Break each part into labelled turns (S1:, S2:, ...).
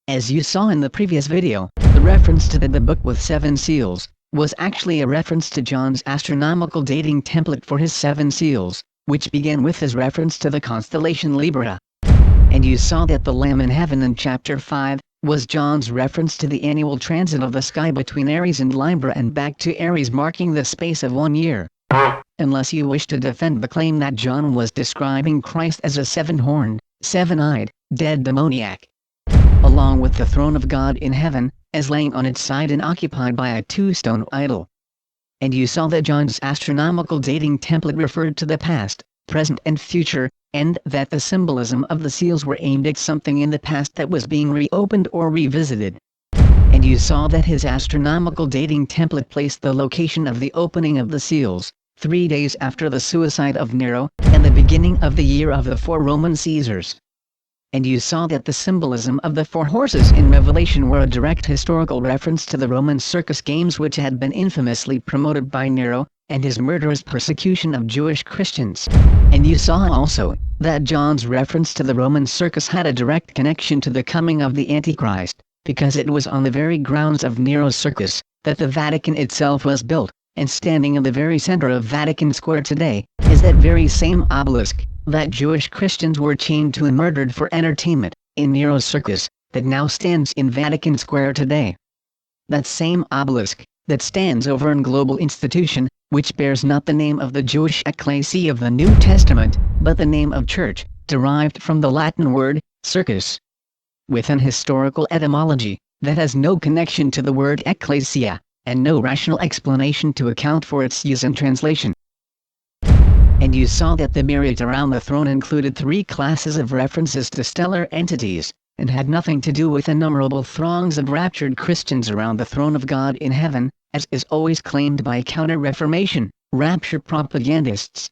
S1: As you saw in the previous video, the reference to the book with 7 seals was actually a reference to John's astronomical dating template for his 7 seals, which began with his reference to the constellation Libra. And you saw that the Lamb in Heaven in chapter 5 was John's reference to the annual transit of the sky between Aries and Libra and back to Aries, marking the space of 1 year. Unless you wish to defend the claim that John was describing Christ as a 7-horned, 7-eyed, dead demoniac, along with the throne of God in heaven, as laying on its side and occupied by a 2-stone idol. And you saw that John's astronomical dating template referred to the past, present and future, and that the symbolism of the seals were aimed at something in the past that was being reopened or revisited. And you saw that his astronomical dating template placed the location of the opening of the seals 3 days after the suicide of Nero, and the beginning of the year of the 4 Roman Caesars. And you saw that the symbolism of the 4 horses in Revelation were a direct historical reference to the Roman circus games, which had been infamously promoted by Nero, and his murderous persecution of Jewish Christians. And you saw also that John's reference to the Roman circus had a direct connection to the coming of the Antichrist, because it was on the very grounds of Nero's circus that the Vatican itself was built, and standing in the very center of Vatican Square today is that very same obelisk that Jewish Christians were chained to and murdered for entertainment in Nero's circus, that now stands in Vatican Square today. That same obelisk that stands over an global institution, which bears not the name of the Jewish ecclesia of the New Testament, but the name of church, derived from the Latin word circus, with an historical etymology that has no connection to the word ecclesia, and no rational explanation to account for its use in translation. And you saw that the myriad around the throne included 3 classes of references to stellar entities, and had nothing to do with innumerable throngs of raptured Christians around the throne of God in heaven, as is always claimed by counter-Reformation, rapture propagandists.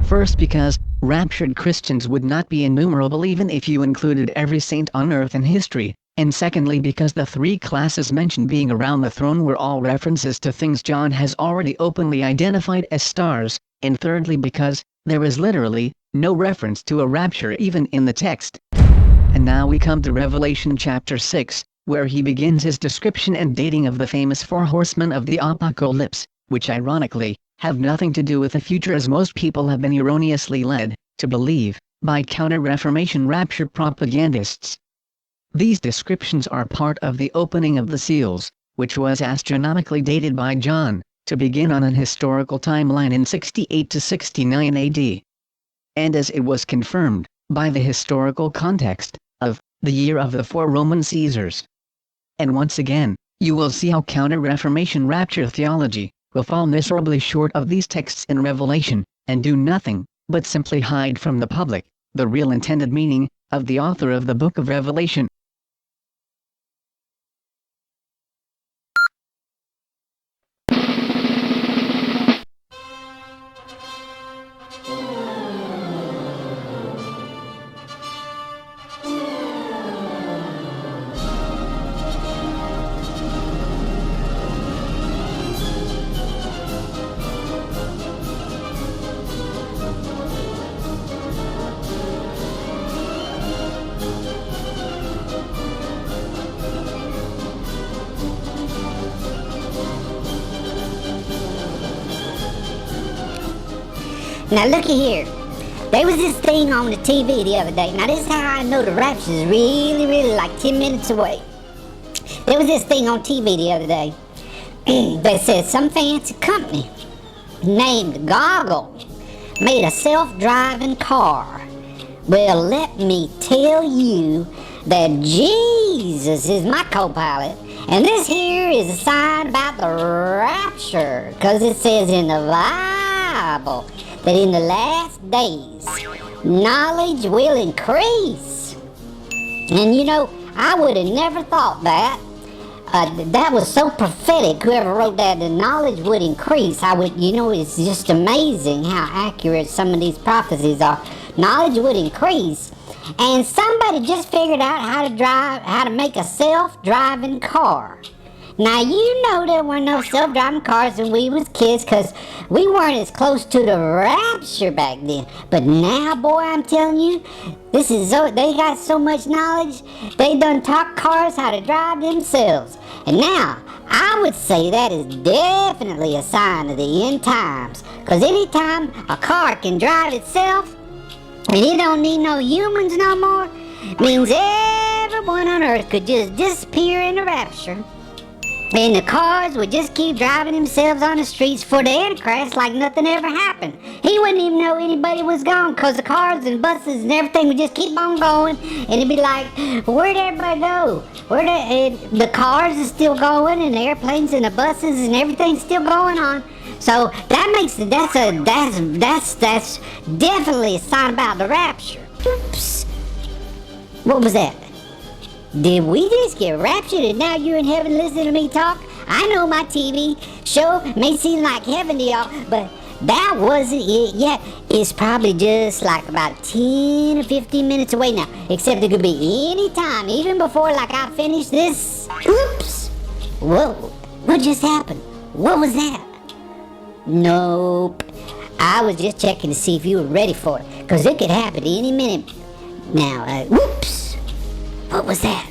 S1: First, because raptured Christians would not be innumerable even if you included every saint on earth in history, and secondly because the 3 classes mentioned being around the throne were all references to things John has already openly identified as stars, and thirdly because there is literally no reference to a rapture even in the text. And now we come to Revelation chapter 6, where he begins his description and dating of the famous 4 horsemen of the apocalypse, which ironically have nothing to do with the future, as most people have been erroneously led to believe by counter-Reformation rapture propagandists. These descriptions are part of the opening of the seals, which was astronomically dated by John, to begin on an historical timeline in 68 to 69 AD. And as it was confirmed by the historical context of the year of the 4 Roman Caesars. And once again, you will see how counter-Reformation rapture theology will fall miserably short of these texts in Revelation, and do nothing but simply hide from the public the real intended meaning of the author of the book of Revelation.
S2: Now looky here, there was this thing on the TV the other day. Now this is how I know the rapture is really like 10 minutes away. There was this thing on TV the other day that said some fancy company named Goggle made a self-driving car. Well, let me tell you that Jesus is my co-pilot, and this here is a sign about the rapture, because it says in the Bible that in the last days, knowledge will increase. And you know, I would have never thought that. That was so prophetic, whoever wrote that, the knowledge would increase. It's just amazing how accurate some of these prophecies are. Knowledge would increase. And somebody just figured out how to make a self-driving car. Now, you know there weren't no self-driving cars when we was kids, because we weren't as close to the rapture back then. But now, boy, I'm telling you, they got so much knowledge, they done taught cars how to drive themselves. And now, I would say that is definitely a sign of the end times. Because anytime a car can drive itself, and it don't need no humans no more, means everyone on earth could just disappear in the rapture. And the cars would just keep driving themselves on the streets for the Antichrist like nothing ever happened. He wouldn't even know anybody was gone, because the cars and buses and everything would just keep on going. And it'd be like, where'd everybody go? The cars are still going, and the airplanes and the buses and everything's still going on. So that's definitely a sign about the rapture. Oops. What was that? Did we just get raptured and now you're in heaven listening to me talk? I know my TV show may seem like heaven to y'all, but that wasn't it yet. It's probably just like about 10 or 15 minutes away now. Except it could be any time, even before like I finish this. Oops! Whoa, what just happened? What was that? Nope. I was just checking to see if you were ready for it, because it could happen any minute. Now, whoops! What was that?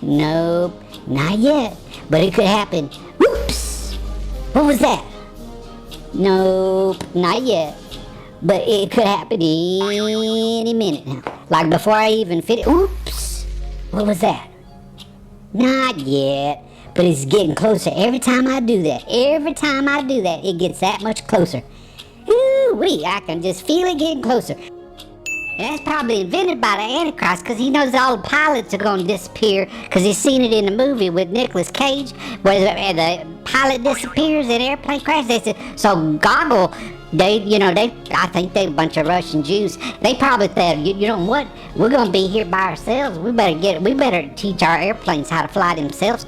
S2: Nope, not yet. But it could happen. Whoops! What was that? Nope, not yet. But it could happen any minute now. Like before I even fit it. Oops! What was that? Not yet. But it's getting closer every time I do that. Every time I do that, it gets that much closer. Ooh-wee, I can just feel it getting closer. That's probably invented by the Antichrist, because he knows all the pilots are going to disappear, because he's seen it in the movie with Nicolas Cage, where the pilot disappears in an airplane crash. They said, so Goggle, I think they a bunch of Russian Jews. They probably said, you know what? We're going to be here by ourselves. We better teach our airplanes how to fly themselves,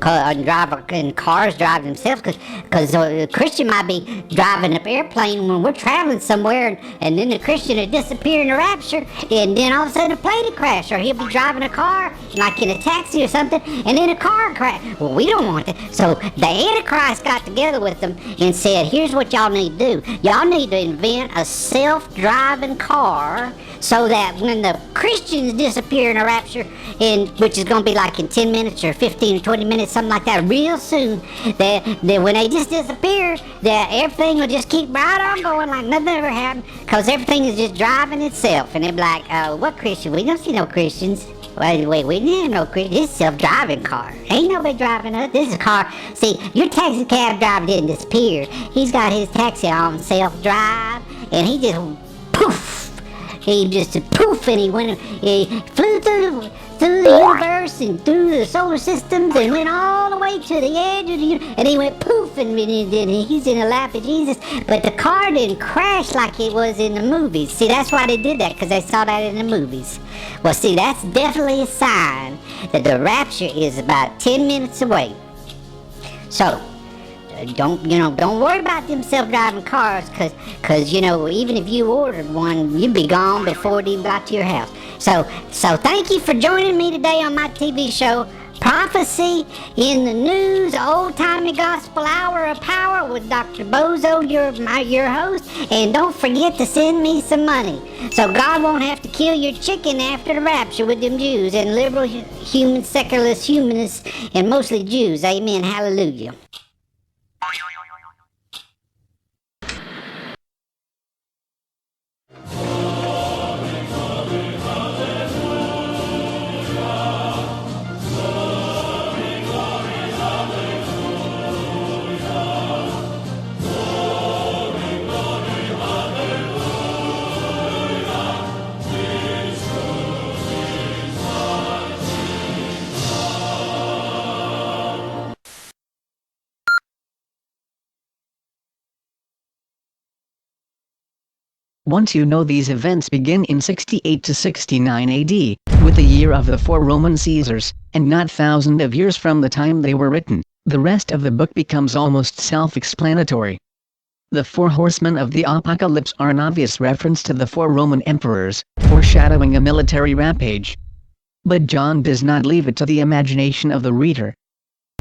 S2: and cars drive themselves, because a Christian might be driving an airplane when we're traveling somewhere, and then the Christian will disappear in the rapture, and then all of a sudden a plane will crash, or he'll be driving a car, like in a taxi or something, and then a car crash. Well, we don't want that. So the Antichrist got together with them and said, here's what y'all need to do. Y'all need to invent a self-driving car, so that when the Christians disappear in a rapture, which is going to be like in 10 minutes or 15 or 20 minutes, something like that, real soon, that when they just disappear, that everything will just keep right on going like nothing ever happened, because everything is just driving itself. And they'll be like, what Christian? We don't see no Christians. Wait, we didn't know Christians. This is a self-driving car. Ain't nobody driving us. This is a car. See, your taxi cab driver didn't disappear. He's got his taxi on self-drive, and he just poof. He just poof, and he flew through the universe and through the solar systems and went all the way to the edge of the universe, and he went poof, and he's in the lap of Jesus. But the car didn't crash like it was in the movies. See, that's why they did that, because they saw that in the movies. Well, see, that's definitely a sign that the rapture is about 10 minutes away. So, don't worry about them self-driving cars, because even if you ordered one, you'd be gone before it even got to your house. So thank you for joining me today on my TV show, Prophecy in the News, Old-Timey Gospel Hour of Power with Dr. Bozo, your host. And don't forget to send me some money, so God won't have to kill your chicken after the rapture with them Jews and liberal humans, secularist humanists, and mostly Jews. Amen. Hallelujah.
S1: Once you know, these events begin in 68 to 69 AD, with the year of the 4 Roman Caesars, and not thousands of years from the time they were written. The rest of the book becomes almost self-explanatory. The 4 horsemen of the apocalypse are an obvious reference to the 4 Roman emperors, foreshadowing a military rampage. But John does not leave it to the imagination of the reader.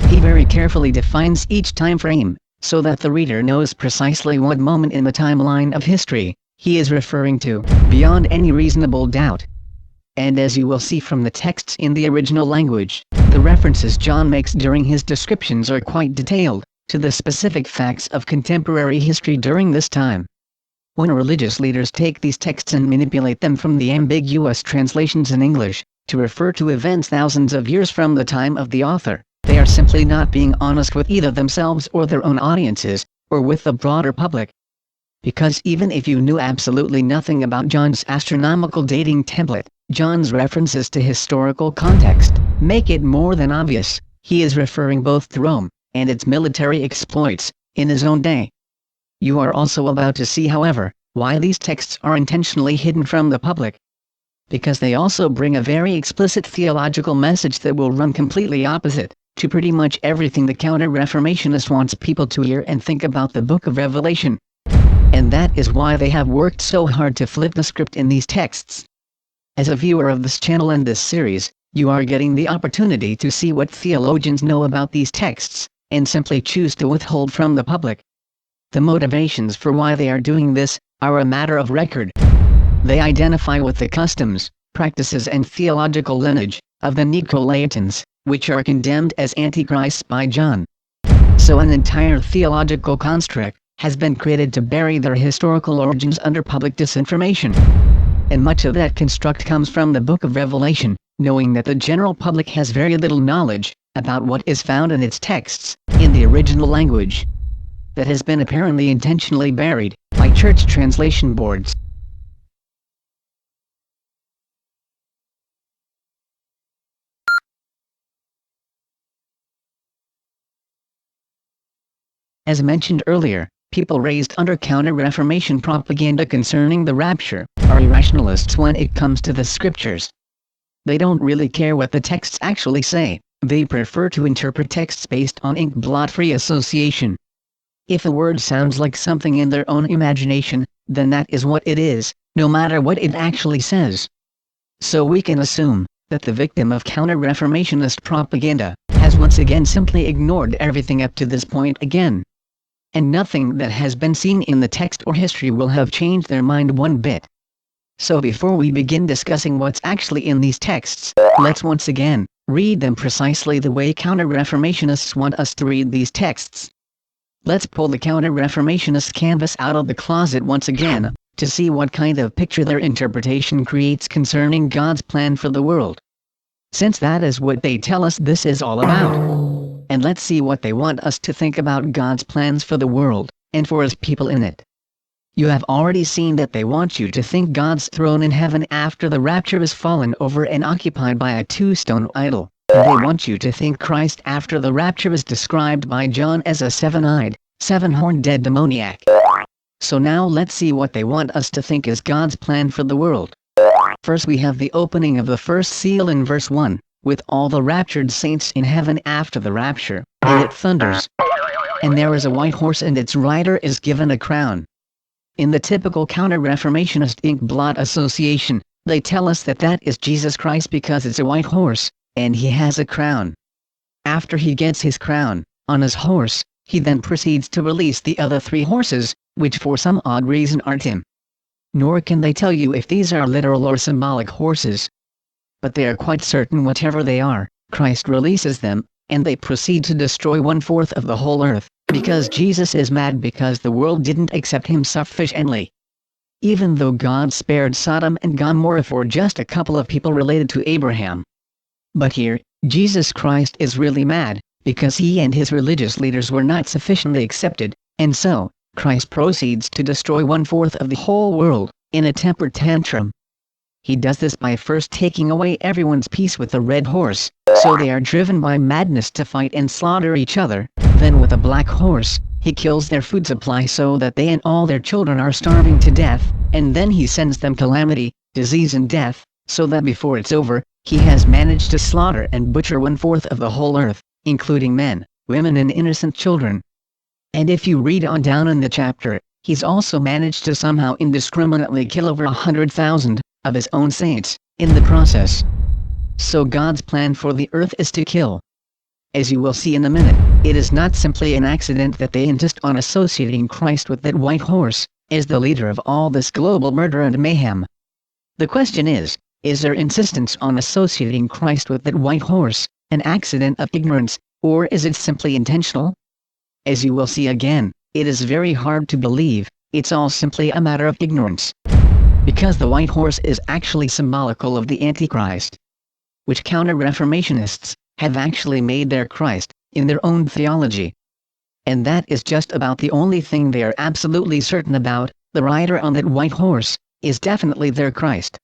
S1: He very carefully defines each time frame, so that the reader knows precisely what moment in the timeline of history he is referring to, beyond any reasonable doubt. And as you will see from the texts in the original language, the references John makes during his descriptions are quite detailed, to the specific facts of contemporary history during this time. When religious leaders take these texts and manipulate them from the ambiguous translations in English, to refer to events thousands of years from the time of the author, they are simply not being honest with either themselves or their own audiences, or with the broader public. Because even if you knew absolutely nothing about John's astronomical dating template, John's references to historical context make it more than obvious he is referring both to Rome and its military exploits in his own day. You are also about to see, however, why these texts are intentionally hidden from the public. Because they also bring a very explicit theological message that will run completely opposite to pretty much everything the Counter-Reformationist wants people to hear and think about the Book of Revelation. And that is why they have worked so hard to flip the script in these texts. As a viewer of this channel and this series, you are getting the opportunity to see what theologians know about these texts, and simply choose to withhold from the public. The motivations for why they are doing this are a matter of record. They identify with the customs, practices and theological lineage of the Nicolaitans, which are condemned as antichrists by John. So an entire theological construct has been created to bury their historical origins under public disinformation. And much of that construct comes from the Book of Revelation, knowing that the general public has very little knowledge about what is found in its texts, in the original language. That has been apparently intentionally buried by church translation boards. As mentioned earlier, people raised under Counter-Reformation propaganda concerning the rapture are irrationalists when it comes to the scriptures. They don't really care what the texts actually say, they prefer to interpret texts based on ink-blot-free association. If a word sounds like something in their own imagination, then that is what it is, no matter what it actually says. So we can assume that the victim of Counter-Reformationist propaganda has once again simply ignored everything up to this point again. And nothing that has been seen in the text or history will have changed their mind one bit. So before we begin discussing what's actually in these texts, let's once again read them precisely the way Counter-Reformationists want us to read these texts. Let's pull the Counter-Reformationist canvas out of the closet once again, to see what kind of picture their interpretation creates concerning God's plan for the world. Since that is what they tell us this is all about. And let's see what they want us to think about God's plans for the world, and for His people in it. You have already seen that they want you to think God's throne in heaven after the rapture is fallen over and occupied by a two-stone idol. And they want you to think Christ after the rapture is described by John as a seven-eyed, seven-horned dead demoniac. So now let's see what they want us to think is God's plan for the world. First we have the opening of the first seal in verse 1, with all the raptured saints in heaven after the rapture, and it thunders. And there is a white horse and its rider is given a crown. In the typical Counter-Reformationist ink-blot association, they tell us that that is Jesus Christ because it's a white horse, and he has a crown. After he gets his crown on his horse, he then proceeds to release the other three horses, which for some odd reason aren't him. Nor can they tell you if these are literal or symbolic horses. But they are quite certain whatever they are, Christ releases them, and they proceed to destroy 1/4 of the whole earth, because Jesus is mad because the world didn't accept him sufficiently. Even though God spared Sodom and Gomorrah for just a couple of people related to Abraham. But here, Jesus Christ is really mad, because he and his religious leaders were not sufficiently accepted, and so, Christ proceeds to destroy 1/4 of the whole world, in a temper tantrum. He does this by first taking away everyone's peace with the red horse, so they are driven by madness to fight and slaughter each other. Then with a black horse, he kills their food supply so that they and all their children are starving to death, and then he sends them calamity, disease and death, so that before it's over, he has managed to slaughter and butcher 1/4 of the whole earth, including men, women and innocent children. And if you read on down in the chapter, he's also managed to somehow indiscriminately kill over 100,000 of his own saints in the process. So God's plan for the earth is to kill. As you will see in a minute, it is not simply an accident that they insist on associating Christ with that white horse, as the leader of all this global murder and mayhem. The question is their insistence on associating Christ with that white horse an accident of ignorance, or is it simply intentional? As you will see again, it is very hard to believe, it's all simply a matter of ignorance. Because the white horse is actually symbolical of the Antichrist, which counter-reformationists have actually made their Christ, in their own theology. And that is just about the only thing they are absolutely certain about. The rider on that white horse is definitely their Christ.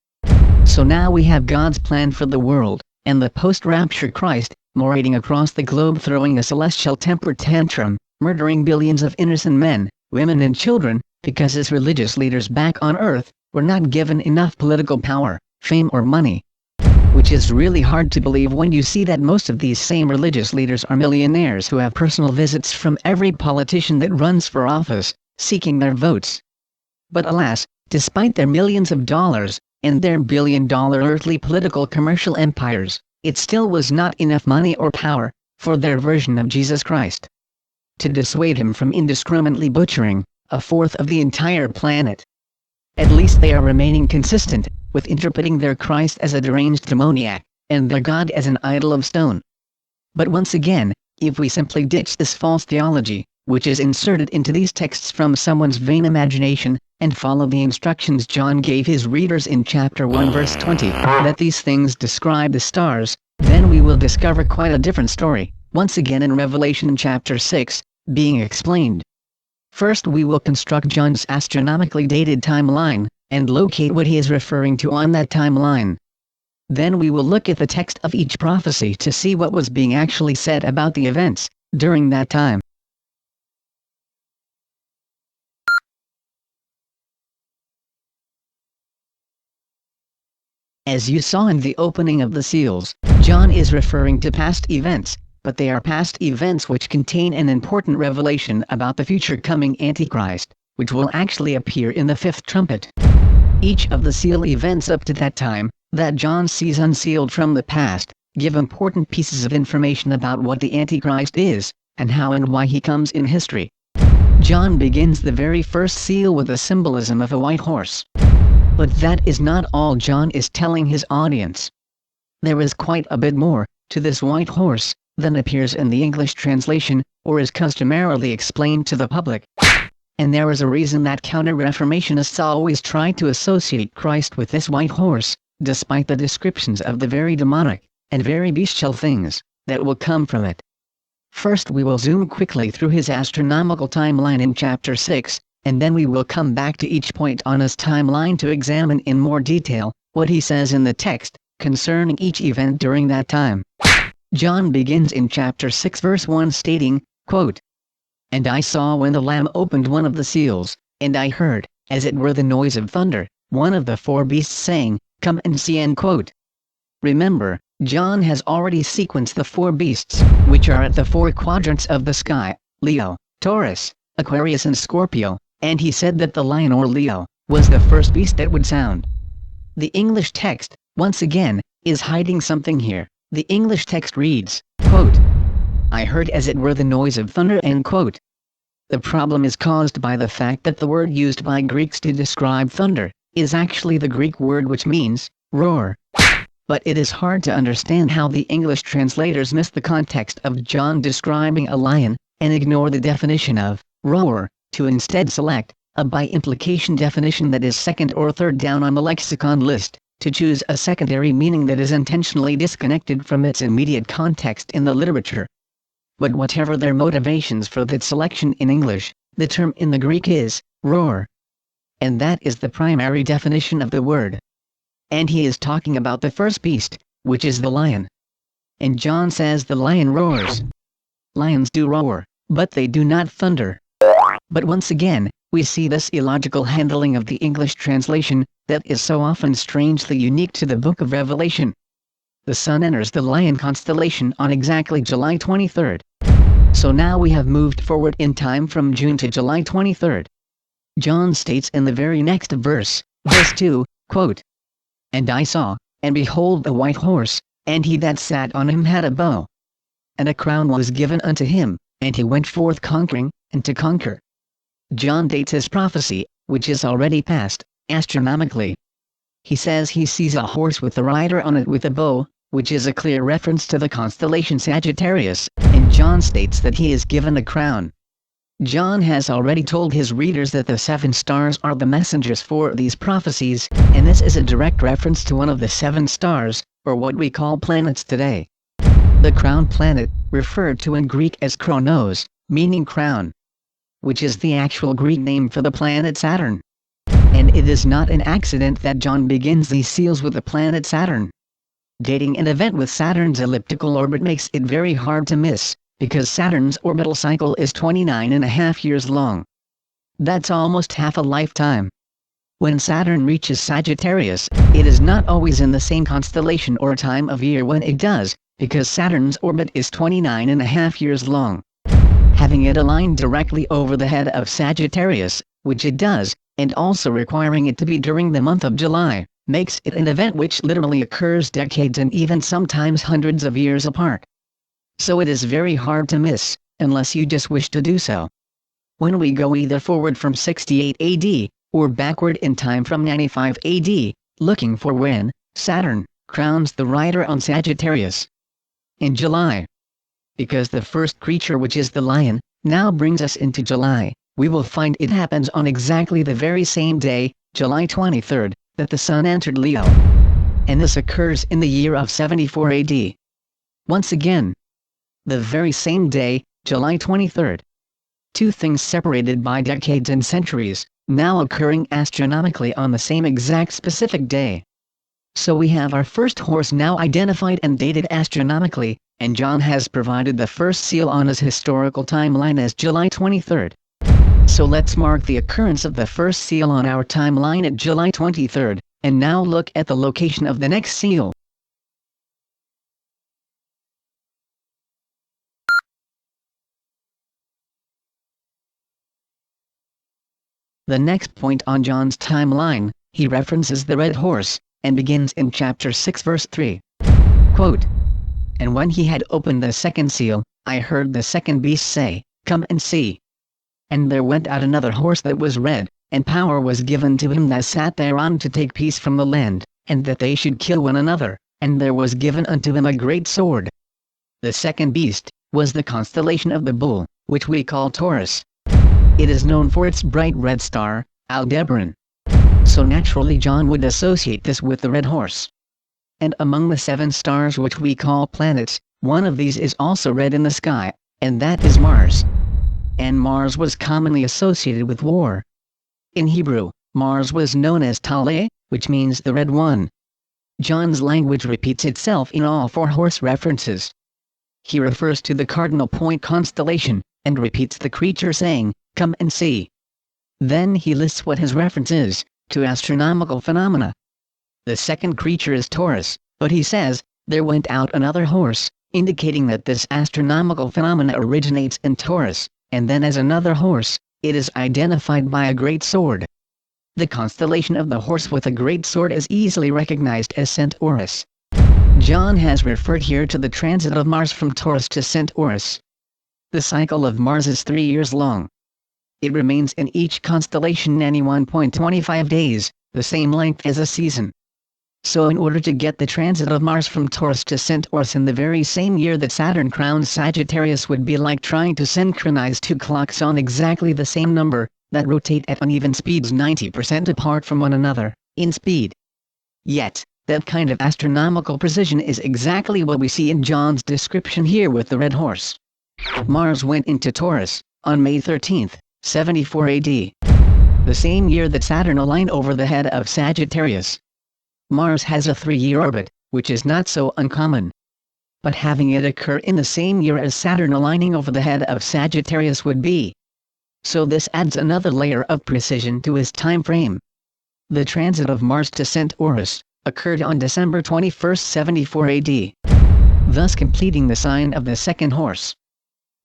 S1: So now we have God's plan for the world, and the post-rapture Christ, marauding across the globe throwing a celestial temper tantrum, murdering billions of innocent men, women and children, because his religious leaders back on earth were not given enough political power, fame or money. Which is really hard to believe when you see that most of these same religious leaders are millionaires who have personal visits from every politician that runs for office, seeking their votes. But alas, despite their millions of dollars, and their billion-dollar earthly political commercial empires, it still was not enough money or power, for their version of Jesus Christ, to dissuade him from indiscriminately butchering a fourth of the entire planet. At least they are remaining consistent with interpreting their Christ as a deranged demoniac, and their God as an idol of stone. But once again, if we simply ditch this false theology, which is inserted into these texts from someone's vain imagination, and follow the instructions John gave his readers in chapter 1 verse 20, that these things describe the stars, then we will discover quite a different story, once again in Revelation chapter 6, being explained. First we will construct John's astronomically dated timeline, and locate what he is referring to on that timeline. Then we will look at the text of each prophecy to see what was being actually said about the events during that time. As you saw in the opening of the seals, John is referring to past events, but they are past events which contain an important revelation about the future coming Antichrist, which will actually appear in the fifth trumpet. Each of the seal events up to that time, that John sees unsealed from the past, give important pieces of information about what the Antichrist is, and how and why he comes in history. John begins the very first seal with the symbolism of a white horse. But that is not all John is telling his audience. There is quite a bit more to this white horse than appears in the English translation, or is customarily explained to the public. And there is a reason that counter-reformationists always try to associate Christ with this white horse, despite the descriptions of the very demonic, and very bestial things, that will come from it. First we will zoom quickly through his astronomical timeline in chapter 6, and then we will come back to each point on his timeline to examine in more detail what he says in the text concerning each event during that time. John begins in chapter 6 verse 1 stating, quote, "And I saw when the Lamb opened one of the seals, and I heard, as it were the noise of thunder, one of the four beasts saying, Come and see." End quote. Remember, John has already sequenced the four beasts, which are at the four quadrants of the sky, Leo, Taurus, Aquarius and Scorpio, and he said that the lion or Leo was the first beast that would sound. The English text, once again, is hiding something here. The English text reads, quote, "I heard as it were the noise of thunder." End quote. The problem is caused by the fact that the word used by Greeks to describe thunder is actually the Greek word which means roar. But it is hard to understand how the English translators miss the context of John describing a lion, and ignore the definition of roar, to instead select a by implication definition that is second or third down on the lexicon list, to choose a secondary meaning that is intentionally disconnected from its immediate context in the literature. But whatever their motivations for that selection in English, the term in the Greek is roar. And that is the primary definition of the word. And he is talking about the first beast, which is the lion. And John says the lion roars. Lions do roar, but they do not thunder. But once again, we see this illogical handling of the English translation, that is so often strangely unique to the book of Revelation. The sun enters the lion constellation on exactly July 23rd. So now we have moved forward in time from June to July 23rd. John states in the very next verse, verse 2, quote, "And I saw, and behold a white horse, and he that sat on him had a bow." and a crown was given unto him, and he went forth conquering, and to conquer. John dates his prophecy, which is already past, astronomically. He says he sees a horse with a rider on it with a bow, which is a clear reference to the constellation Sagittarius, and John states that he is given a crown. John has already told his readers that the 7 stars are the messengers for these prophecies, and this is a direct reference to one of the 7 stars, or what we call planets today. The crown planet, referred to in Greek as Chronos, meaning crown, which is the actual Greek name for the planet Saturn. And it is not an accident that John begins these seals with the planet Saturn. Dating an event with Saturn's elliptical orbit makes it very hard to miss, because Saturn's orbital cycle is 29.5 years long. That's almost half a lifetime. When Saturn reaches Sagittarius, it is not always in the same constellation or time of year when it does, because Saturn's orbit is 29.5 years long. Having it aligned directly over the head of Sagittarius, which it does, and also requiring it to be during the month of July, makes it an event which literally occurs decades and even sometimes hundreds of years apart. So it is very hard to miss, unless you just wish to do so. When we go either forward from 68 AD, or backward in time from 95 AD, looking for when Saturn crowns the rider on Sagittarius. In July. Because the first creature, which is the lion, now brings us into July, we will find it happens on exactly the very same day, July 23rd, that the sun entered Leo. And this occurs in the year of 74 AD. Once again, the very same day, July 23rd. 2 things separated by decades and centuries, now occurring astronomically on the same exact specific day. So we have our first horse now identified and dated astronomically, and John has provided the first seal on his historical timeline as July 23rd. So let's mark the occurrence of the first seal on our timeline at July 23rd, and now look at the location of the next seal. The next point on John's timeline, he references the red horse, and begins in chapter 6 verse 3. Quote, "And when he had opened the second seal, I heard the second beast say, Come and see. And there went out another horse that was red, and power was given to him that sat thereon to take peace from the land, and that they should kill one another, and there was given unto him a great sword." The second beast was the constellation of the bull, which we call Taurus. It is known for its bright red star, Aldebaran. So naturally John would associate this with the red horse. And among the 7 stars which we call planets, one of these is also red in the sky, and that is Mars. And Mars was commonly associated with war. In Hebrew, Mars was known as Tale, which means the red one. John's language repeats itself in all 4 horse references. He refers to the cardinal point constellation, and repeats the creature saying, Come and see. Then he lists what his reference is, to astronomical phenomena. The second creature is Taurus, but he says, there went out another horse, indicating that this astronomical phenomena originates in Taurus, and then as another horse, it is identified by a great sword. The constellation of the horse with a great sword is easily recognized as Centaurus. John has referred here to the transit of Mars from Taurus to Centaurus. The cycle of Mars is 3 years long. It remains in each constellation 91.25 days, the same length as a season. So in order to get the transit of Mars from Taurus to Centaurus in the very same year that Saturn crowns Sagittarius would be like trying to synchronize 2 clocks on exactly the same number, that rotate at uneven speeds 90% apart from one another, in speed. Yet, that kind of astronomical precision is exactly what we see in John's description here with the red horse. Mars went into Taurus, on May 13, 74 AD. The same year that Saturn aligned over the head of Sagittarius. Mars has a 3-year orbit, which is not so uncommon. But having it occur in the same year as Saturn aligning over the head of Sagittarius would be. So this adds another layer of precision to his time frame. The transit of Mars to Centaurus occurred on December 21, 74 AD. Thus completing the sign of the second horse.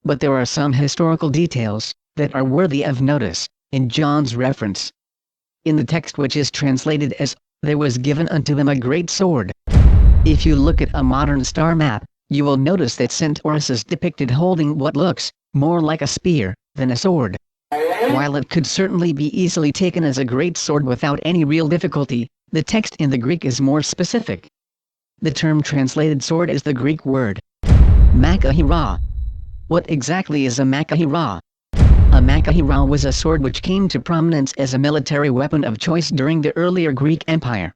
S1: But there are some historical details that are worthy of notice in John's reference. In the text which is translated as, there was given unto him a great sword. If you look at a modern star map, you will notice that Centaurus is depicted holding what looks more like a spear than a sword. While it could certainly be easily taken as a great sword without any real difficulty, the text in the Greek is more specific. The term translated sword is the Greek word makahira. What exactly is a makahira? A makahira was a sword which came to prominence as a military weapon of choice during the earlier Greek Empire.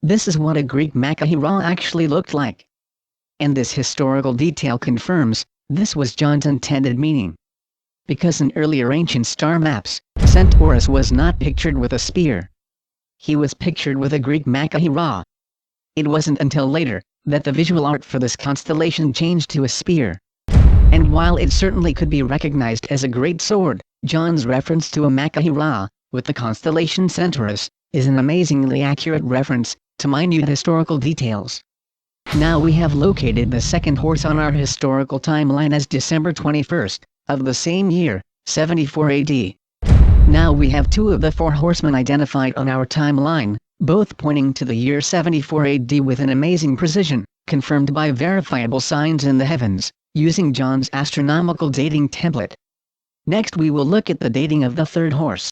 S1: This is what a Greek makahira actually looked like. And this historical detail confirms this was John's intended meaning. Because in earlier ancient star maps, Centaurus was not pictured with a spear. He was pictured with a Greek makahira. It wasn't until later that the visual art for this constellation changed to a spear. And while it certainly could be recognized as a great sword, John's reference to a makahira, with the constellation Centaurus, is an amazingly accurate reference to minute historical details. Now we have located the second horse on our historical timeline as December 21st, of the same year, 74 AD. Now we have two of the four horsemen identified on our timeline, both pointing to the year 74 AD with an amazing precision, confirmed by verifiable signs in the heavens, using John's astronomical dating template. Next we will look at the dating of the third horse.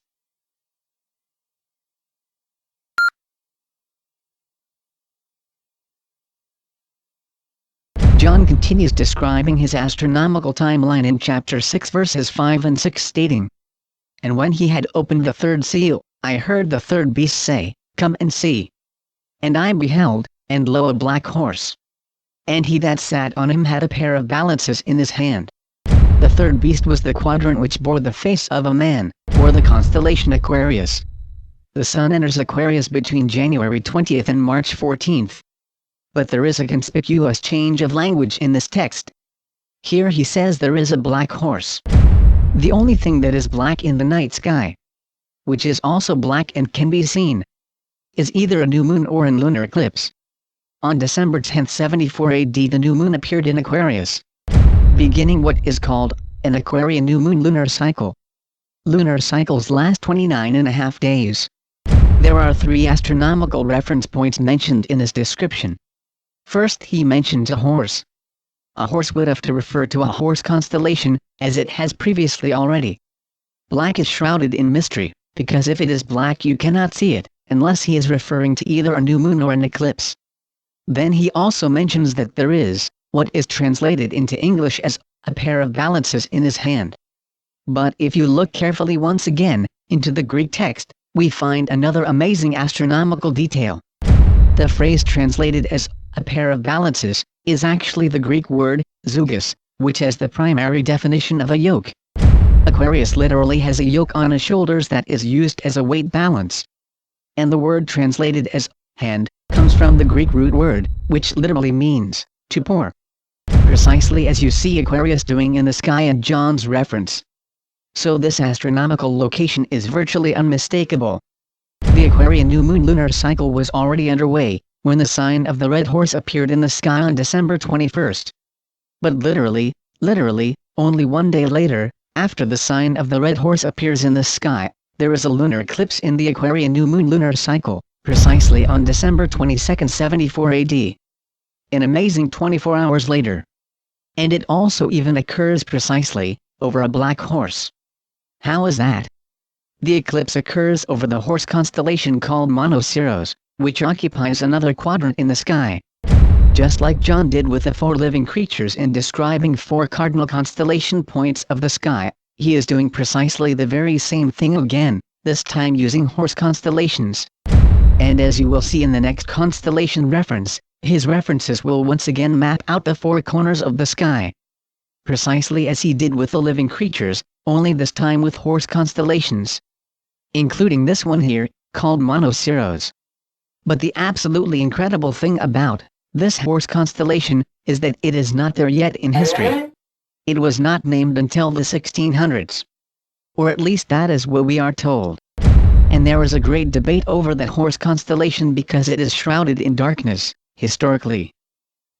S1: John continues describing his astronomical timeline in chapter 6 verses 5 and 6 stating, "And when he had opened the third seal, I heard the third beast say, Come and see. And I beheld, and lo a black horse. And he that sat on him had a pair of balances in his hand. The third beast was the quadrant which bore the face of a man, or the constellation Aquarius. The sun enters Aquarius between January 20th and March 14th. But there is a conspicuous change of language in this text. Here he says there is a black horse. The only thing that is black in the night sky, which is also black and can be seen, is either a new moon or an lunar eclipse. On December 10, 74 AD the new moon appeared in Aquarius, beginning what is called an Aquarian new moon lunar cycle. Lunar cycles last 29.5 days. There are 3 astronomical reference points mentioned in his description. First he mentions a horse. A horse would have to refer to a horse constellation, as it has previously already. Black is shrouded in mystery, because if it is black you cannot see it, unless he is referring to either a new moon or an eclipse. Then he also mentions that there is, what is translated into English as, a pair of balances in his hand. But if you look carefully once again, into the Greek text, we find another amazing astronomical detail. The phrase translated as, a pair of balances, is actually the Greek word, zugos, which has the primary definition of a yoke. Aquarius literally has a yoke on his shoulders that is used as a weight balance. And the word translated as, hand, comes from the Greek root word, which literally means, to pour. Precisely as you see Aquarius doing in the sky in John's reference. So this astronomical location is virtually unmistakable. The Aquarian new moon lunar cycle was already underway, when the sign of the red horse appeared in the sky on December 21st. But literally, only one day later, after the sign of the red horse appears in the sky, there is a lunar eclipse in the Aquarian new moon lunar cycle, precisely on December 22, 74 AD. An amazing 24 hours later. And it also even occurs precisely, over a black horse. How is that? The eclipse occurs over the horse constellation called Monoceros, which occupies another quadrant in the sky. Just like John did with the 4 living creatures in describing 4 cardinal constellation points of the sky, he is doing precisely the very same thing again, this time using horse constellations. And as you will see in the next constellation reference, his references will once again map out the 4 corners of the sky. Precisely as he did with the living creatures, only this time with horse constellations. Including this one here, called Monoceros. But the absolutely incredible thing about this horse constellation is that it is not there yet in history. It was not named until the 1600s. Or at least that is what we are told. And there is a great debate over that horse constellation because it is shrouded in darkness, historically.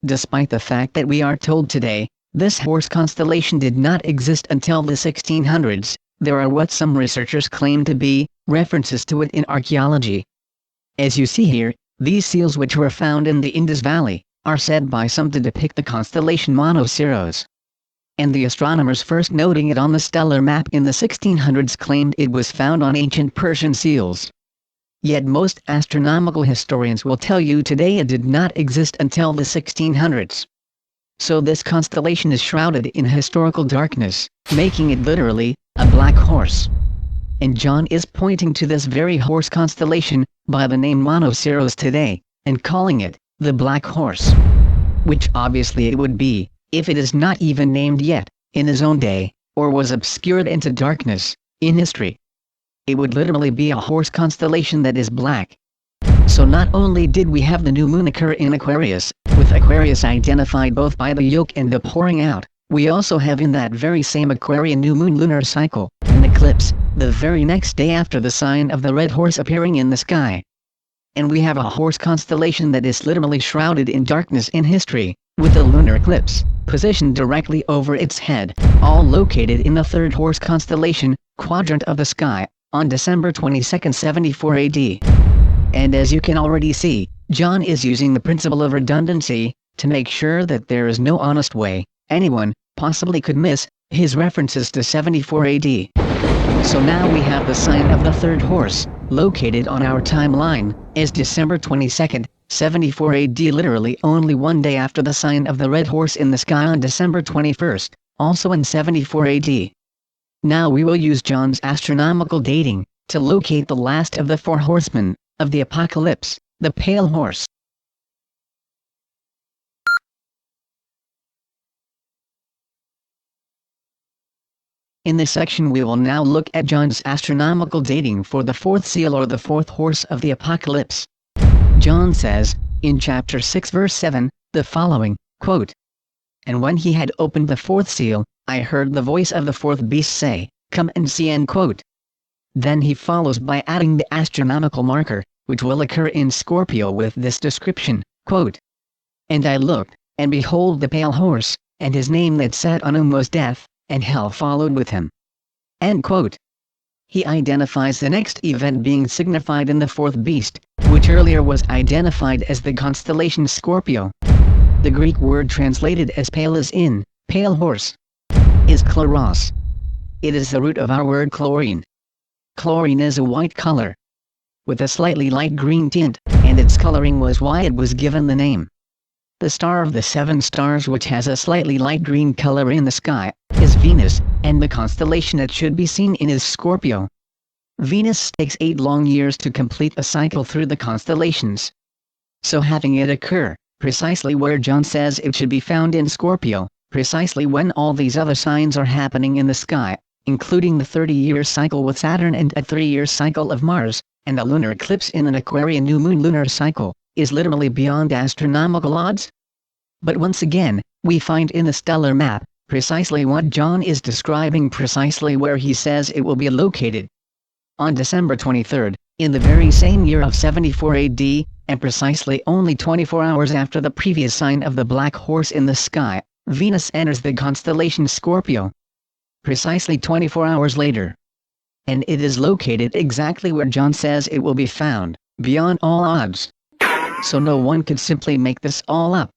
S1: Despite the fact that we are told today, this horse constellation did not exist until the 1600s, there are what some researchers claim to be references to it in archaeology. As you see here, these seals which were found in the Indus Valley, are said by some to depict the constellation Monoceros. And the astronomers first noting it on the stellar map in the 1600s claimed it was found on ancient Persian seals. Yet most astronomical historians will tell you today it did not exist until the 1600s. So this constellation is shrouded in historical darkness, making it literally a black horse. And John is pointing to this very horse constellation by the name Monoceros today, and calling it the Black Horse. Which obviously it would be, if it is not even named yet, in his own day, or was obscured into darkness, in history. It would literally be a horse constellation that is black. So not only did we have the new moon occur in Aquarius, with Aquarius identified both by the yoke and the pouring out, we also have in that very same Aquarian new moon lunar cycle, an eclipse, the very next day after the sign of the red horse appearing in the sky. And we have a horse constellation that is literally shrouded in darkness in history, with a lunar eclipse, positioned directly over its head, all located in the third horse constellation, quadrant of the sky, on December 22, 74 AD. And as you can already see, John is using the principle of redundancy, to make sure that there is no honest way anyone possibly could miss his references to 74 AD. So now we have the sign of the third horse, located on our timeline, as December 22, 74 AD, literally only one day after the sign of the red horse in the sky on December 21, also in 74 AD. Now we will use John's astronomical dating, to locate the last of the four horsemen of the apocalypse, the pale horse. In this section we will now look at John's astronomical dating for the fourth seal or the fourth horse of the apocalypse. John says, in chapter 6 verse 7, the following, quote, "And when he had opened the fourth seal, I heard the voice of the fourth beast say, 'Come and see,' end quote." Then he follows by adding the astronomical marker, which will occur in Scorpio with this description, quote, "And I looked, and behold the pale horse, and his name that sat on him was Death, and hell followed with him." End quote. He identifies the next event being signified in the fourth beast, which earlier was identified as the constellation Scorpio. The Greek word translated as pale as in, pale horse, is chloros. It is the root of our word chlorine. Chlorine is a white color, with a slightly light green tint, and its coloring was why it was given the name. The star of the seven stars which has a slightly light green color in the sky, is Venus, and the constellation it should be seen in is Scorpio. Venus takes 8 long years to complete a cycle through the constellations. So having it occur, precisely where John says it should be found in Scorpio, precisely when all these other signs are happening in the sky, including the 30-year cycle with Saturn and a 3-year cycle of Mars, and a lunar eclipse in an Aquarian new moon lunar cycle, is literally beyond astronomical odds. But once again, we find in the stellar map, precisely what John is describing, precisely where he says it will be located. On December 23, in the very same year of 74 AD, and precisely only 24 hours after the previous sign of the black horse in the sky, Venus enters the constellation Scorpio. Precisely 24 hours later. And it is located exactly where John says it will be found, beyond all odds. So no one could simply make this all up.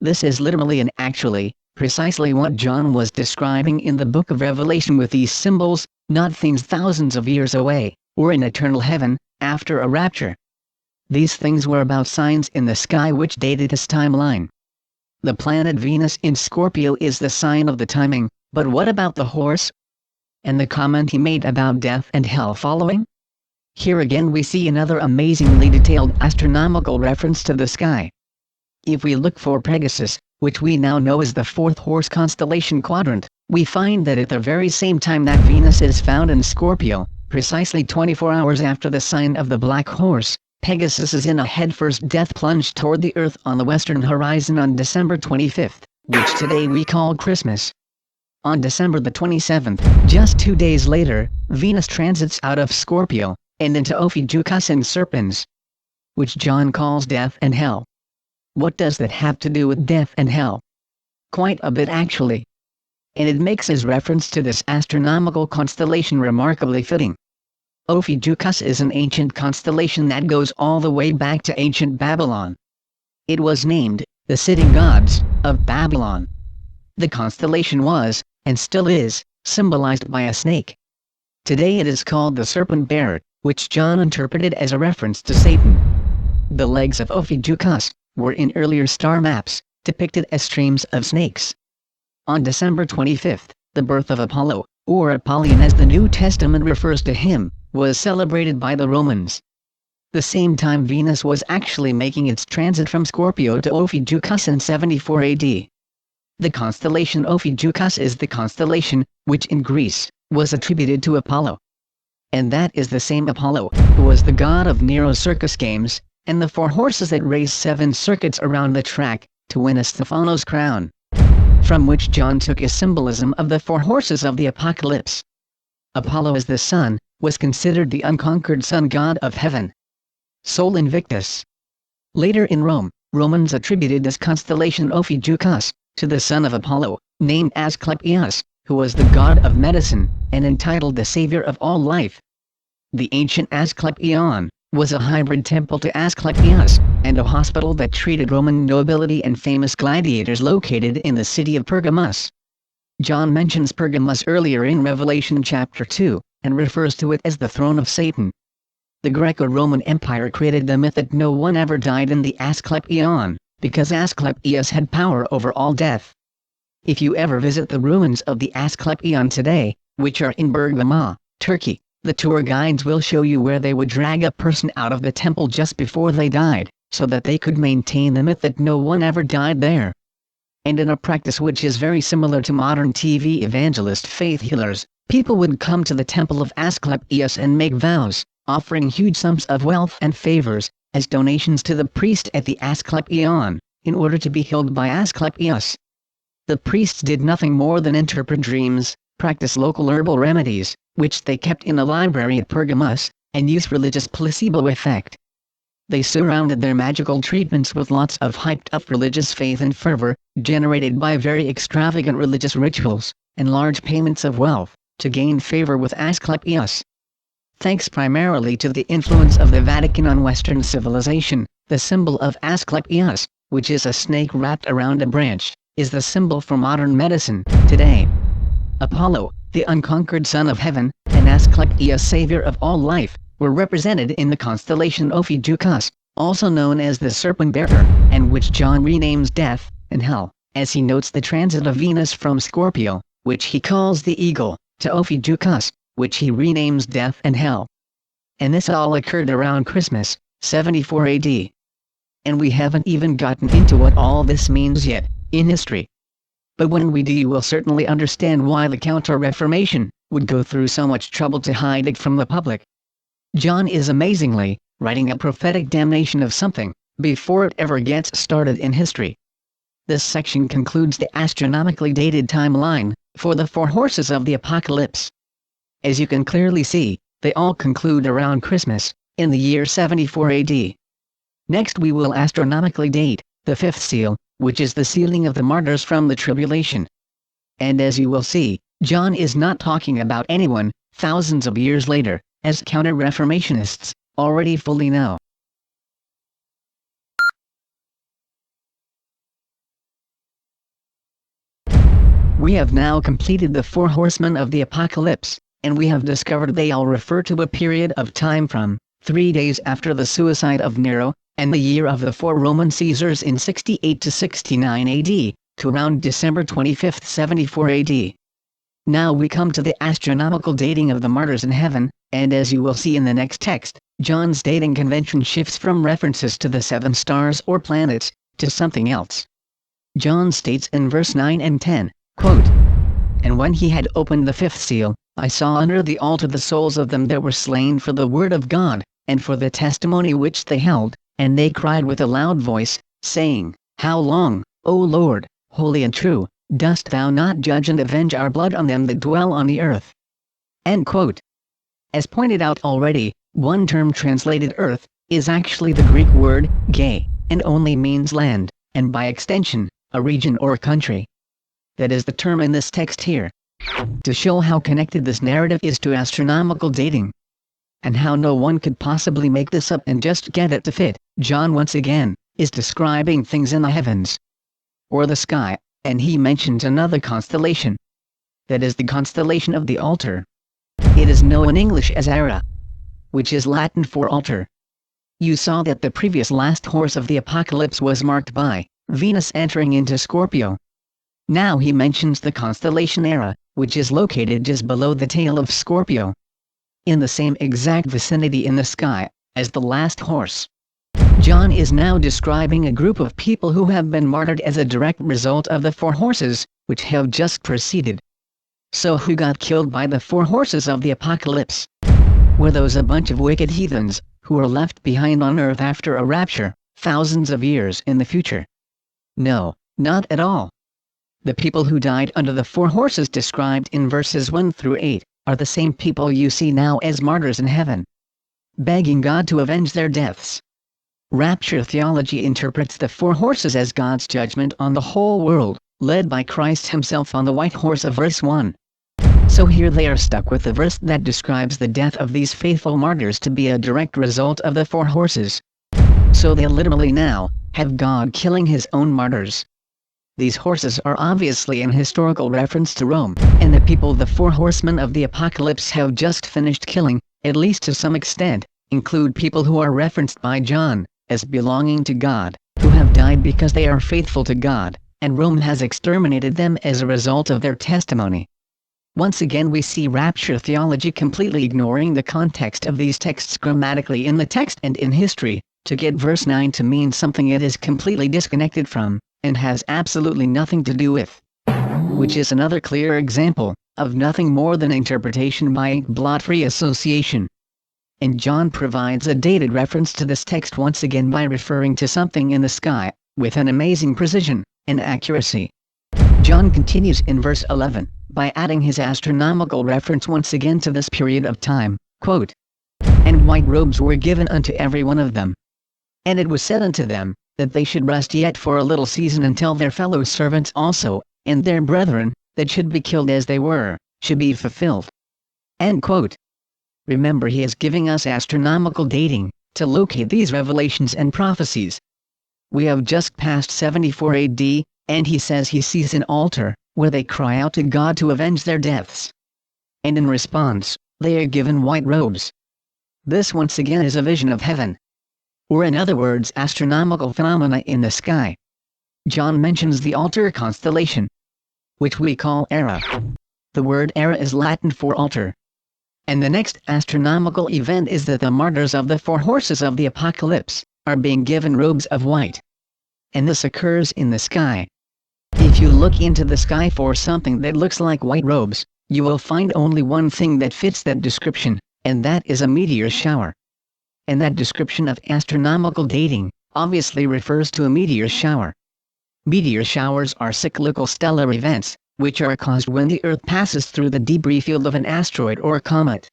S1: This is literally and actually, precisely what John was describing in the book of Revelation with these symbols, not things thousands of years away, or in eternal heaven, after a rapture. These things were about signs in the sky which dated his timeline. The planet Venus in Scorpio is the sign of the timing, but what about the horse? And the comment he made about death and hell following? Here again we see another amazingly detailed astronomical reference to the sky. If we look for Pegasus, which we now know as the fourth horse constellation quadrant, we find that at the very same time that Venus is found in Scorpio, precisely 24 hours after the sign of the black horse, Pegasus is in a headfirst death plunge toward the Earth on the western horizon on December 25th, which today we call Christmas. On December the 27th, just 2 days later, Venus transits out of Scorpio, and into Ophiuchus and Serpens, which John calls death and hell. What does that have to do with death and hell? Quite a bit actually. And it makes his reference to this astronomical constellation remarkably fitting. Ophiuchus is an ancient constellation that goes all the way back to ancient Babylon. It was named, the city gods of Babylon. The constellation was, and still is, symbolized by a snake. Today it is called the serpent bearer, which John interpreted as a reference to Satan. The legs of Ophiuchus were in earlier star maps depicted as streams of snakes. On December 25th, the birth of Apollo, or Apollyon as the New Testament refers to him, was celebrated by the Romans. The same time Venus was actually making its transit from Scorpio to Ophiuchus in 74 AD. The constellation Ophiuchus is the constellation which in Greece was attributed to Apollo. And that is the same Apollo who was the god of Nero's circus games, and the 4 horses that race 7 circuits around the track to win a Stephanos crown, from which John took a symbolism of the 4 horses of the apocalypse. Apollo as the sun was considered the unconquered sun god of heaven, Sol Invictus. Later in Rome, Romans attributed this constellation Ophiuchus to the son of Apollo, named Asclepius, who was the god of medicine, and entitled the savior of all life. The ancient Asclepion was a hybrid temple to Asclepius, and a hospital that treated Roman nobility and famous gladiators located in the city of Pergamus. John mentions Pergamus earlier in Revelation chapter 2, and refers to it as the throne of Satan. The Greco-Roman Empire created the myth that no one ever died in the Asclepion, because Asclepius had power over all death. If you ever visit the ruins of the Asclepion today, which are in Bergama, Turkey, the tour guides will show you where they would drag a person out of the temple just before they died, so that they could maintain the myth that no one ever died there. And in a practice which is very similar to modern TV evangelist faith healers, people would come to the temple of Asclepius and make vows, offering huge sums of wealth and favors, as donations to the priest at the Asclepion, in order to be healed by Asclepius. The priests did nothing more than interpret dreams, practice local herbal remedies, which they kept in a library at Pergamus, and use religious placebo effect. They surrounded their magical treatments with lots of hyped-up religious faith and fervor, generated by very extravagant religious rituals, and large payments of wealth, to gain favor with Asclepius. Thanks primarily to the influence of the Vatican on Western civilization, the symbol of Asclepius, which is a snake wrapped around a branch, is the symbol for modern medicine today. Apollo, the unconquered son of heaven, and Asclepius, savior of all life, were represented in the constellation Ophiuchus, also known as the serpent bearer, and which John renames death and hell, as he notes the transit of Venus from Scorpio, which he calls the eagle, to Ophiuchus, which he renames death and hell. And this all occurred around Christmas, 74 AD. And we haven't even gotten into what all this means yet, in history. But when we do, you will certainly understand why the Counter-Reformation would go through so much trouble to hide it from the public. John is amazingly writing a prophetic damnation of something before it ever gets started in history. This section concludes the astronomically dated timeline for the 4 horses of the apocalypse. As you can clearly see, they all conclude around Christmas, in the year 74 AD. Next we will astronomically date the 5th seal, which is the sealing of the martyrs from the tribulation. And as you will see, John is not talking about anyone thousands of years later, as counter-reformationists already fully know. We have now completed the 4 horsemen of the apocalypse, and we have discovered they all refer to a period of time from 3 days after the suicide of Nero, and the year of the 4 Roman Caesars in 68 to 69 AD, to around December 25, 74 AD. Now we come to the astronomical dating of the martyrs in heaven, and as you will see in the next text, John's dating convention shifts from references to the 7 stars or planets, to something else. John states in verse 9 and 10, quote, "And when he had opened the 5th seal, I saw under the altar the souls of them that were slain for the word of God, and for the testimony which they held, and they cried with a loud voice, saying, How long, O Lord, holy and true, dost thou not judge and avenge our blood on them that dwell on the earth?" End quote. As pointed out already, one term translated earth is actually the Greek word gay, and only means land, and by extension, a region or country. That is the term in this text here. To show how connected this narrative is to astronomical dating, and how no one could possibly make this up and just get it to fit, John once again is describing things in the heavens or the sky, and he mentions another constellation. That is the constellation of the altar. It is known in English as Era, which is Latin for altar. You saw that the previous last horse of the apocalypse was marked by Venus entering into Scorpio. Now he mentions the constellation Era, which is located just below the tail of Scorpio, in the same exact vicinity in the sky as the last horse. John is now describing a group of people who have been martyred as a direct result of the four horses, which have just preceded. So who got killed by the four horses of the apocalypse? Were those a bunch of wicked heathens, who are left behind on earth after a rapture, thousands of years in the future? No, not at all. The people who died under the four horses described in verses 1 through 8, are the same people you see now as martyrs in heaven, begging God to avenge their deaths. Rapture theology interprets the four horses as God's judgment on the whole world, led by Christ himself on the white horse of verse 1. So here they are stuck with the verse that describes the death of these faithful martyrs to be a direct result of the four horses. So they literally now have God killing his own martyrs. These horses are obviously an historical reference to Rome, and the people the four horsemen of the apocalypse have just finished killing, at least to some extent, include people who are referenced by John as belonging to God, who have died because they are faithful to God, and Rome has exterminated them as a result of their testimony. Once again we see rapture theology completely ignoring the context of these texts grammatically in the text and in history, to get verse 9 to mean something it is completely disconnected from, and has absolutely nothing to do with. Which is another clear example of nothing more than interpretation by blot-free association. And John provides a dated reference to this text once again by referring to something in the sky, with an amazing precision and accuracy. John continues in verse 11, by adding his astronomical reference once again to this period of time, quote, "And white robes were given unto every one of them. And it was said unto them, that they should rest yet for a little season until their fellow servants also, and their brethren, that should be killed as they were, should be fulfilled." End quote. Remember, he is giving us astronomical dating to locate these revelations and prophecies. We have just passed 74 AD, and he says he sees an altar, where they cry out to God to avenge their deaths. And in response, they are given white robes. This once again is a vision of heaven, or in other words astronomical phenomena in the sky. John mentions the altar constellation, which we call Era. The word Era is Latin for altar. And the next astronomical event is that the martyrs of the four horses of the apocalypse are being given robes of white. And this occurs in the sky. If you look into the sky for something that looks like white robes, you will find only one thing that fits that description, and that is a meteor shower. And that description of astronomical dating obviously refers to a meteor shower. Meteor showers are cyclical stellar events, which are caused when the Earth passes through the debris field of an asteroid or a comet.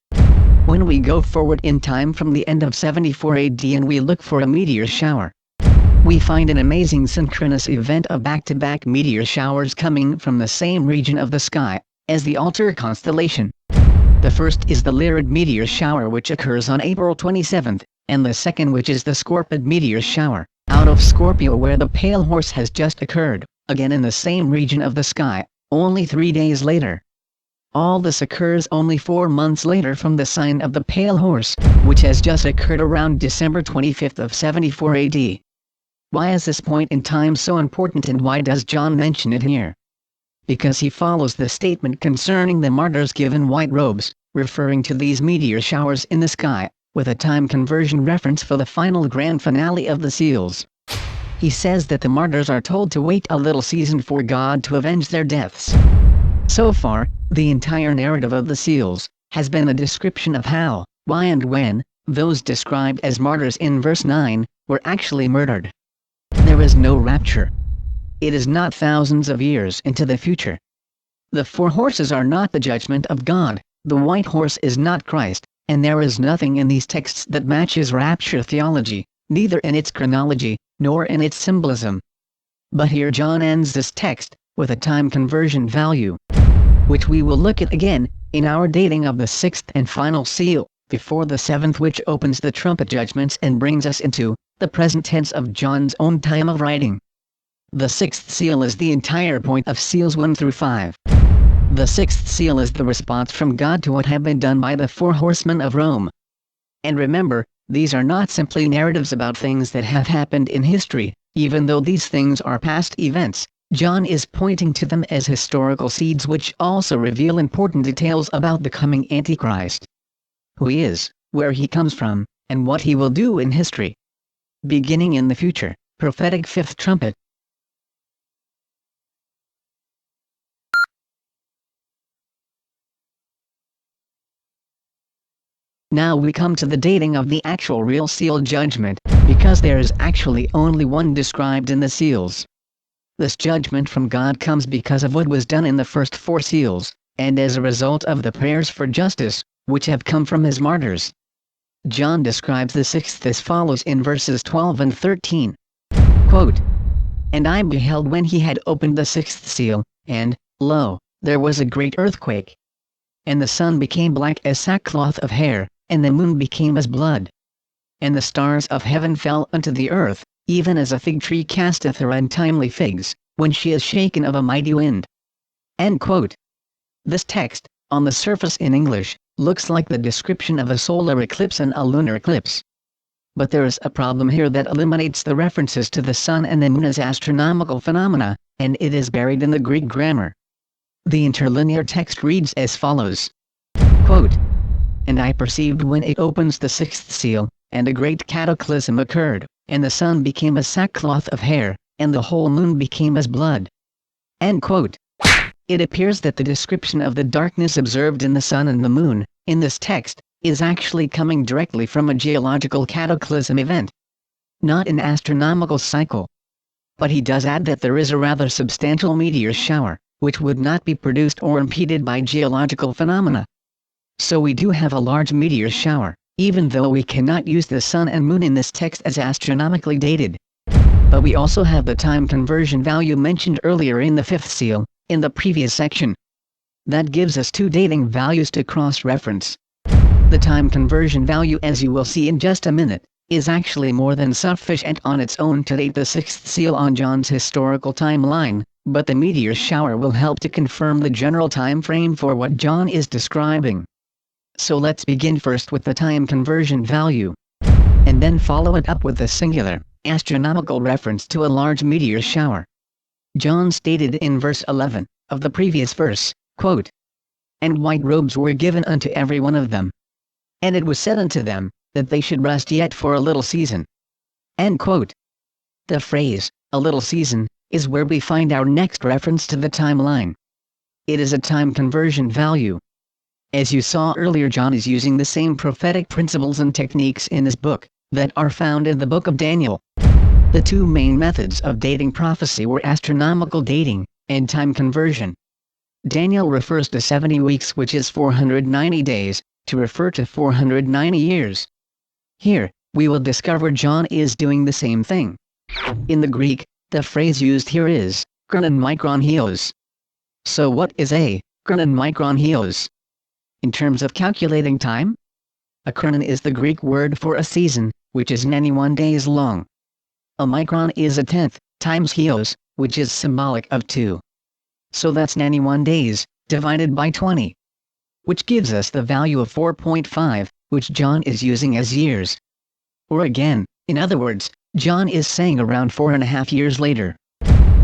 S1: When we go forward in time from the end of 74 AD and we look for a meteor shower, we find an amazing synchronous event of back-to-back meteor showers coming from the same region of the sky as the altar constellation. The first is the Lyrid meteor shower, which occurs on April 27th, and the second, which is the Scorpid meteor shower, out of Scorpio, where the pale horse has just occurred, again in the same region of the sky, only 3 days later. All this occurs only 4 months later from the sign of the pale horse, which has just occurred around December 25th of 74 AD. Why is this point in time so important, and why does John mention it here? Because he follows the statement concerning the martyrs given white robes, referring to these meteor showers in the sky, with a time conversion reference for the final grand finale of the seals. He says that the martyrs are told to wait a little season for God to avenge their deaths. So far, the entire narrative of the seals has been a description of how, why and when those described as martyrs in verse 9 were actually murdered. There is no rapture. It is not thousands of years into the future. The four horses are not the judgment of God, the white horse is not Christ, and there is nothing in these texts that matches rapture theology, neither in its chronology, nor in its symbolism. But here John ends this text with a time conversion value, which we will look at again in our dating of the sixth and final seal, before the seventh, which opens the trumpet judgments and brings us into the present tense of John's own time of writing. The sixth seal is the entire point of seals 1 through 5. The sixth seal is the response from God to what had been done by the four horsemen of Rome. And remember, these are not simply narratives about things that have happened in history. Even though these things are past events, John is pointing to them as historical seeds which also reveal important details about the coming Antichrist. Who he is, where he comes from, and what he will do in history. Beginning in the future, prophetic fifth trumpet. Now we come to the dating of the actual real seal judgment, because there is actually only one described in the seals. This judgment from God comes because of what was done in the first four seals, and as a result of the prayers for justice, which have come from his martyrs. John describes the sixth as follows in verses 12 and 13. Quote, "And I beheld when he had opened the sixth seal, and, lo, there was a great earthquake. And the sun became black as sackcloth of hair, and the moon became as blood. And the stars of heaven fell unto the earth, even as a fig tree casteth her untimely figs, when she is shaken of a mighty wind." End quote. This text, on the surface in English, looks like the description of a solar eclipse and a lunar eclipse. But there is a problem here that eliminates the references to the sun and the moon as astronomical phenomena, and it is buried in the Greek grammar. The interlinear text reads as follows. Quote, "And I perceived when it opens the sixth seal, and a great cataclysm occurred, and the sun became as sackcloth of hair, and the whole moon became as blood." End quote. It appears that the description of the darkness observed in the sun and the moon, in this text, is actually coming directly from a geological cataclysm event, not an astronomical cycle. But he does add that there is a rather substantial meteor shower, which would not be produced or impeded by geological phenomena. So we do have a large meteor shower, even though we cannot use the sun and moon in this text as astronomically dated. But we also have the time conversion value mentioned earlier in the fifth seal, in the previous section. That gives us two dating values to cross-reference. The time conversion value, as you will see in just a minute, is actually more than sufficient on its own to date the sixth seal on John's historical timeline, but the meteor shower will help to confirm the general time frame for what John is describing. So let's begin first with the time conversion value, and then follow it up with a singular, astronomical reference to a large meteor shower. John stated in verse 11, of the previous verse, quote, "And white robes were given unto every one of them. And it was said unto them, that they should rest yet for a little season." End quote. The phrase, "a little season," is where we find our next reference to the timeline. It is a time conversion value. As you saw earlier, John is using the same prophetic principles and techniques in his book, that are found in the book of Daniel. The two main methods of dating prophecy were astronomical dating, and time conversion. Daniel refers to 70 weeks, which is 490 days, to refer to 490 years. Here, we will discover John is doing the same thing. In the Greek, the phrase used here is, chronon micron hios. So what is a chronon micron hios? In terms of calculating time? A chronon is the Greek word for a season, which is 91 days long. A micron is a tenth, times hios, which is symbolic of 2. So that's 91 days, divided by 20. Which gives us the value of 4.5, which John is using as years. Or again, in other words, John is saying around 4.5 years later.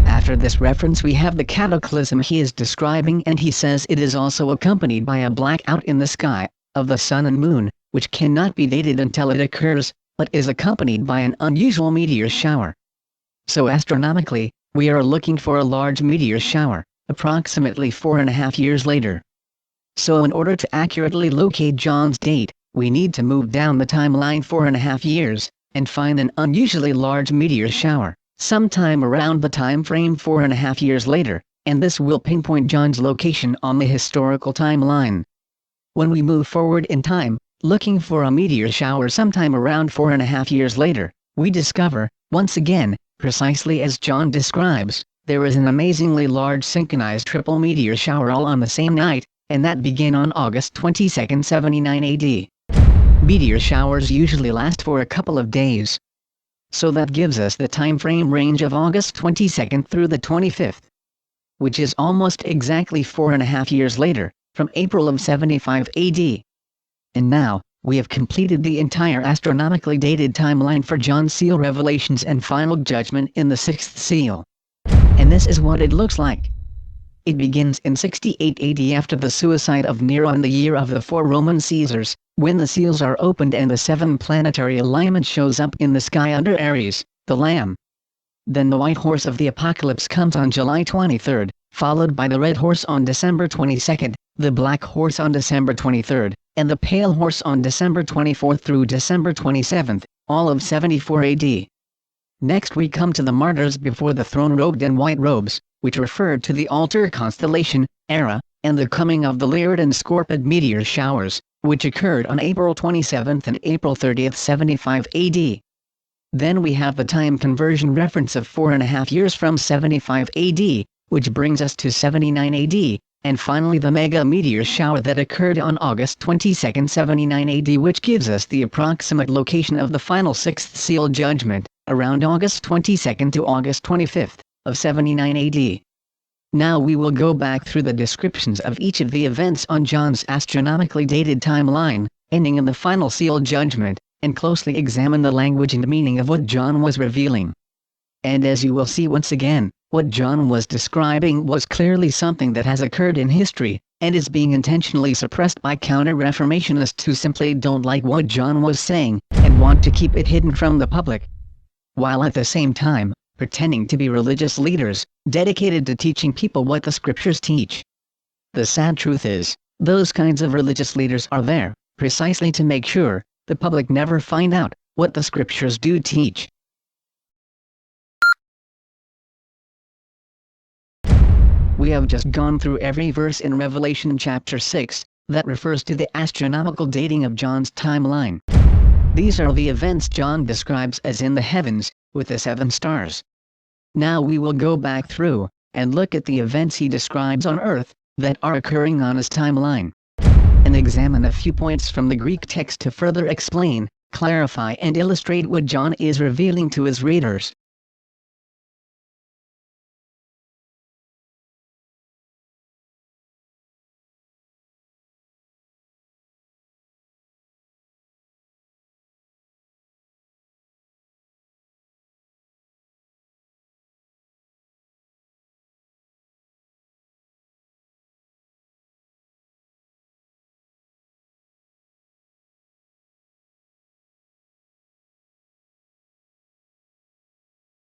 S1: After this reference we have the cataclysm he is describing, and he says it is also accompanied by a blackout in the sky, of the sun and moon, which cannot be dated until it occurs, but is accompanied by an unusual meteor shower. So astronomically, we are looking for a large meteor shower, approximately 4.5 years later. So in order to accurately locate John's date, we need to move down the timeline 4.5 years, and find an unusually large meteor shower, sometime around the time frame 4.5 years later, and this will pinpoint John's location on the historical timeline. When we move forward in time, looking for a meteor shower sometime around 4.5 years later, we discover, once again, precisely as John describes, there is an amazingly large synchronized triple meteor shower all on the same night, and that began on August 22, 79 AD. Meteor showers usually last for a couple of days. So that gives us the time frame range of August 22nd through the 25th, which is almost exactly 4.5 years later, from April of 75 AD. And now, we have completed the entire astronomically dated timeline for John's seal revelations and final judgment in the sixth seal. And this is what it looks like. It begins in 68 AD after the suicide of Nero in the year of the 4 Roman Caesars, when the seals are opened and the 7 planetary alignment shows up in the sky under Aries, the Lamb. Then the white horse of the apocalypse comes on July 23rd, followed by the red horse on December 22nd, the black horse on December 23rd, and the pale horse on December 24th through December 27th, all of 74 AD. Next we come to the martyrs before the throne robed in white robes, which referred to the altar constellation, era, and the coming of the Lyrid and Scorpid meteor showers, which occurred on April 27th and April 30th 75 AD. Then we have the time conversion reference of 4.5 years from 75 AD, which brings us to 79 AD, and finally the mega meteor shower that occurred on August 22, 79 AD, which gives us the approximate location of the final sixth seal judgment, around August 22 to August 25 of 79 AD. Now we will go back through the descriptions of each of the events on John's astronomically dated timeline, ending in the final seal judgment, and closely examine the language and meaning of what John was revealing. And as you will see once again, what John was describing was clearly something that has occurred in history, and is being intentionally suppressed by counter-reformationists who simply don't like what John was saying, and want to keep it hidden from the public, while at the same time, pretending to be religious leaders, dedicated to teaching people what the scriptures teach. The sad truth is, those kinds of religious leaders are there, precisely to make sure the public never find out what the scriptures do teach. We have just gone through every verse in Revelation chapter 6, that refers to the astronomical dating of John's timeline. These are the events John describes as in the heavens, with the 7 stars. Now we will go back through, and look at the events he describes on earth, that are occurring on his timeline, and examine a few points from the Greek text to further explain, clarify and illustrate what John is revealing to his readers.